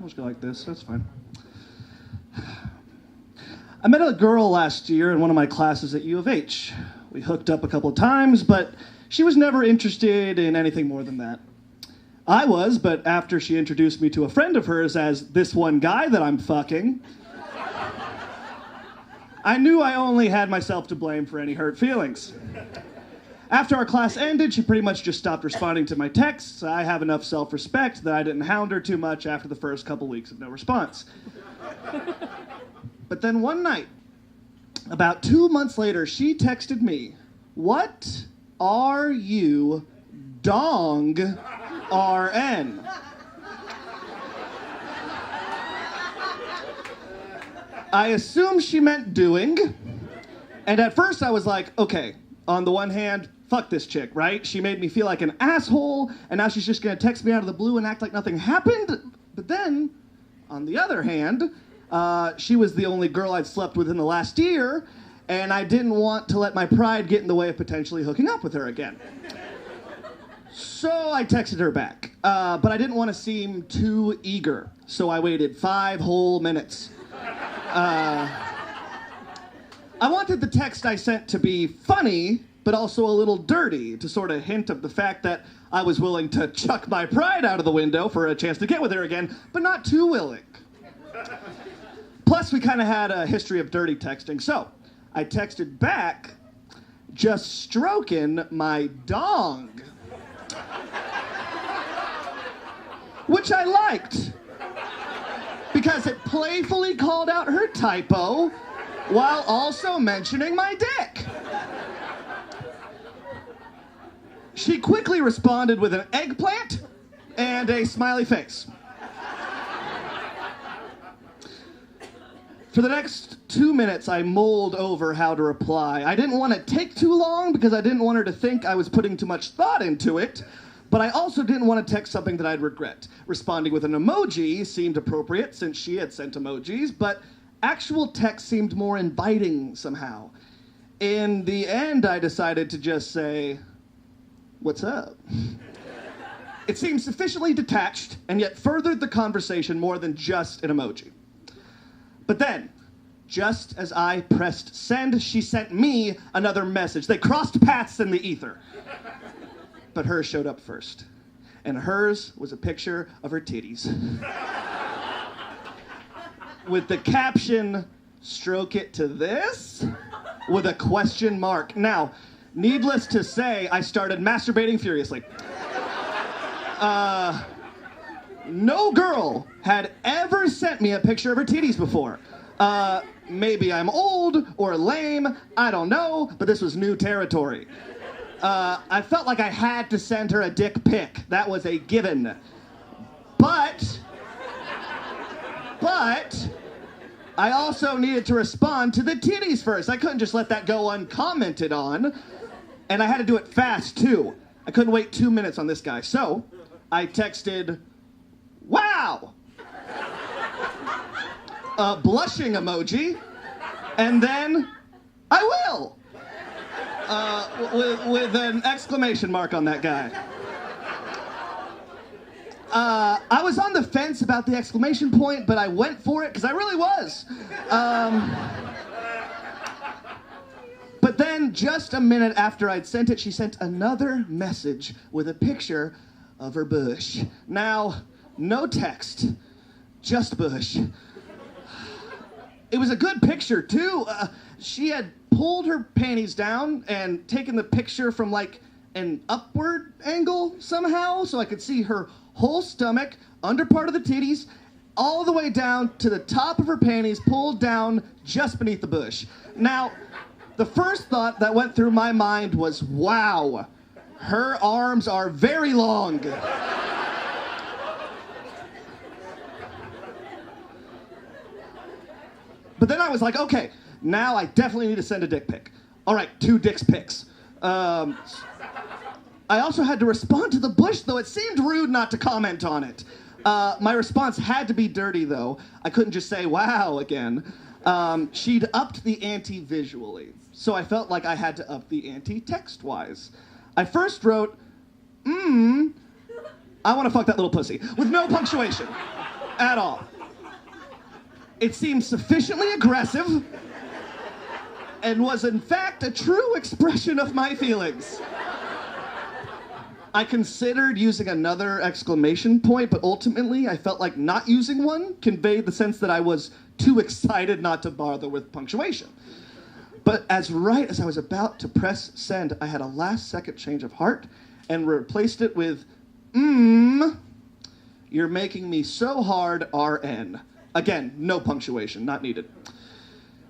just go like this. That's fine. I met a girl last year in one of my classes at U of H. We hooked up a couple of times, but she was never interested in anything more than that. I was, but after she introduced me to a friend of hers as this one guy that I'm fucking, I knew I only had myself to blame for any hurt feelings. After our class ended, she pretty much just stopped responding to my texts. I have enough self-respect that I didn't hound her too much after the first couple weeks of no response. But then one night, about 2 months later, she texted me, "What are you dong RN?" I assumed she meant doing, and at first I was like, okay, on the one hand, fuck this chick, right? She made me feel like an asshole, and now she's just gonna text me out of the blue and act like nothing happened. But then, on the other hand, she was the only girl I'd slept with in the last year, and I didn't want to let my pride get in the way of potentially hooking up with her again. So I texted her back, but I didn't want to seem too eager, so I waited 5 whole minutes. I wanted the text I sent to be funny, but also a little dirty, to sort of hint of the fact that I was willing to chuck my pride out of the window for a chance to get with her again, but not too willing. Plus, we kind of had a history of dirty texting, so I texted back, "Just stroking my dong," which I liked, because it playfully called out her typo while also mentioning my dick. She quickly responded with an eggplant and a smiley face. For the next 2 minutes, I mulled over how to reply. I didn't want to take too long because I didn't want her to think I was putting too much thought into it, but I also didn't want to text something that I'd regret. Responding with an emoji seemed appropriate since she had sent emojis, but actual text seemed more inviting somehow. In the end, I decided to just say, "What's up?" It seemed sufficiently detached and yet furthered the conversation more than just an emoji. But then, just as I pressed send, she sent me another message. They crossed paths in the ether. But hers showed up first. And hers was a picture of her titties. With the caption, "Stroke it to this?" with a question mark. Now, needless to say, I started masturbating furiously. No girl had ever sent me a picture of her titties before. Maybe I'm old or lame, I don't know, but this was new territory. I felt like I had to send her a dick pic. That was a given. But I also needed to respond to the titties first. I couldn't just let that go uncommented on. And I had to do it fast, too. I couldn't wait 2 minutes on this guy. So I texted, "Wow!" a blushing emoji, and then, "I will!" with an exclamation mark on that guy. I was on the fence about the exclamation point, but I went for it because I really was. But then, just a minute after I'd sent it, she sent another message with a picture of her bush. Now, no text, just bush. It was a good picture, too. She had pulled her panties down and taken the picture from, like, an upward angle somehow, so I could see her whole stomach, under part of the titties, all the way down to the top of her panties, pulled down just beneath the bush. Now, the first thought that went through my mind was, wow, her arms are very long. But then I was like, okay, now I definitely need to send a dick pic. All right, 2 dicks pics. I also had to respond to the bush, though it seemed rude not to comment on it. My response had to be dirty, though. I couldn't just say, wow, again. She'd upped the ante visually, so I felt like I had to up the ante text-wise. I first wrote, I want to fuck that little pussy, with no punctuation. At all. It seemed sufficiently aggressive and was in fact a true expression of my feelings. I considered using another exclamation point, but ultimately I felt like not using one conveyed the sense that I was too excited not to bother with punctuation. But right as I was about to press send, I had a last-second change of heart and replaced it with, you're making me so hard, RN. Again, no punctuation, not needed.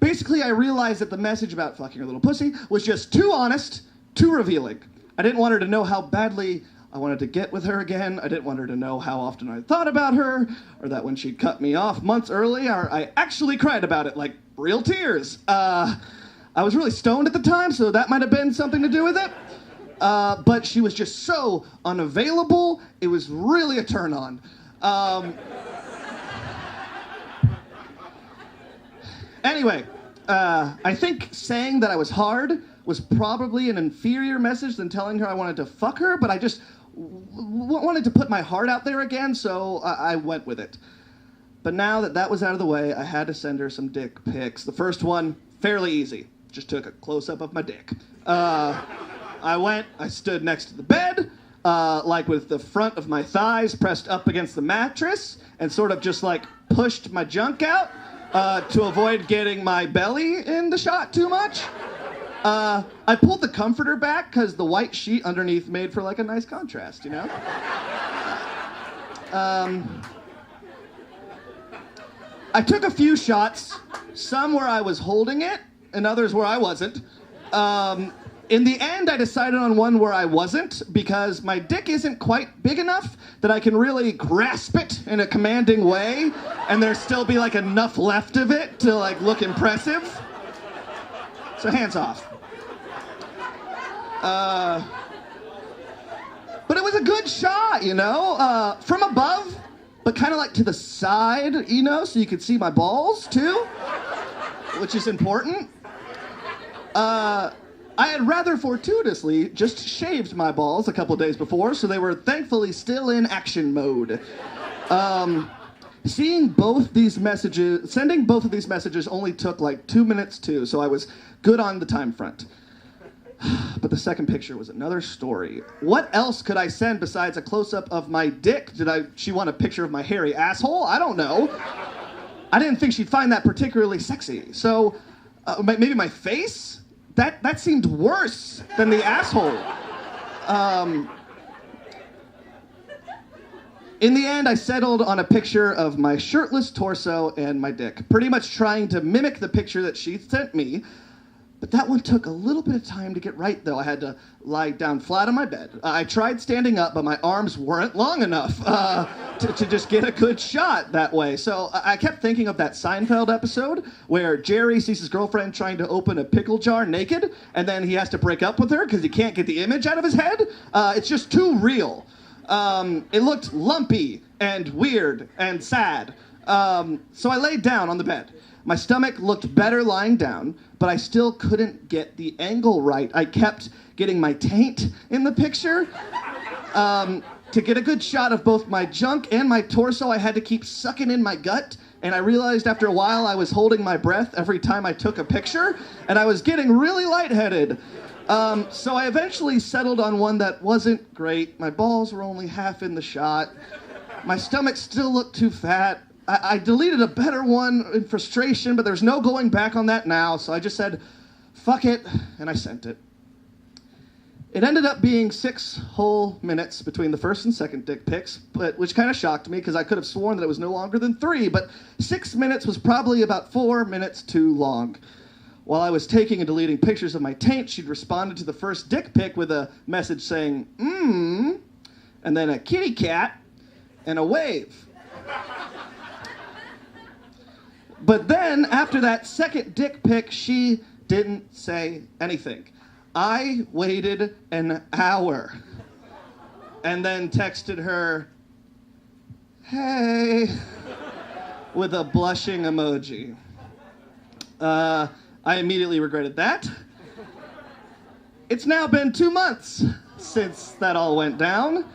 Basically, I realized that the message about fucking her little pussy was just too honest, too revealing. I didn't want her to know how badly I wanted to get with her again. I didn't want her to know how often I thought about her, or that when she cut me off months earlier, I actually cried about it, like real tears. I was really stoned at the time, so that might have been something to do with it. But she was just so unavailable, it was really a turn on. Anyway, I think saying that I was hard was probably an inferior message than telling her I wanted to fuck her, but I just wanted to put my heart out there again, so I went with it. But now that was out of the way, I had to send her some dick pics. The first one, fairly easy. Just took a close-up of my dick. I stood next to the bed, like with the front of my thighs pressed up against the mattress, and sort of just like pushed my junk out to avoid getting my belly in the shot too much. I pulled the comforter back because the white sheet underneath made for like a nice contrast, you know? I took a few shots, some where I was holding it, and others where I wasn't. In the end, I decided on one where I wasn't, because my dick isn't quite big enough that I can really grasp it in a commanding way, and there still be like enough left of it to like look impressive. So hands off. But it was a good shot, you know, from above, but kind of like to the side, you know, so you could see my balls too, which is important. I had rather fortuitously just shaved my balls a couple days before, so they were thankfully still in action mode. Sending both of these messages only took like 2 minutes too, so I was good on the time front. But the second picture was another story. What else could I send besides a close-up of my dick? She want a picture of my hairy asshole? I don't know. I didn't think she'd find that particularly sexy. So, maybe my face? That seemed worse than the asshole. In the end, I settled on a picture of my shirtless torso and my dick, pretty much trying to mimic the picture that she sent me. But that one took a little bit of time to get right, though. I had to lie down flat on my bed. I tried standing up, but my arms weren't long enough to just get a good shot that way. So I kept thinking of that Seinfeld episode where Jerry sees his girlfriend trying to open a pickle jar naked, and then he has to break up with her because he can't get the image out of his head. It's just too real. It looked lumpy and weird and sad. So I laid down on the bed. My stomach looked better lying down, but I still couldn't get the angle right. I kept getting my taint in the picture. To get a good shot of both my junk and my torso, I had to keep sucking in my gut, and I realized after a while I was holding my breath every time I took a picture, and I was getting really lightheaded. So I eventually settled on one that wasn't great. My balls were only half in the shot. My stomach still looked too fat. I deleted a better one in frustration, but there's no going back on that now, so I just said, fuck it, and I sent it. It ended up being 6 whole minutes between the first and second dick pics, which kind of shocked me because I could have sworn that it was no longer than 3, but 6 minutes was probably about 4 minutes too long. While I was taking and deleting pictures of my taint, she'd responded to the first dick pic with a message saying, and then a kitty cat and a wave. But then, after that second dick pic, she didn't say anything. I waited an hour and then texted her, hey, with a blushing emoji. I immediately regretted that. It's now been 2 months since that all went down.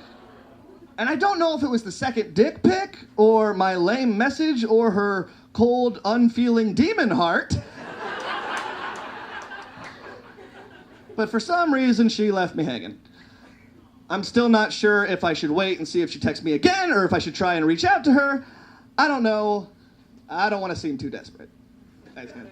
And I don't know if it was the second dick pic, or my lame message, or her cold, unfeeling demon heart. But for some reason, she left me hanging. I'm still not sure if I should wait and see if she texts me again, or if I should try and reach out to her. I don't know. I don't want to seem too desperate. Thanks, man.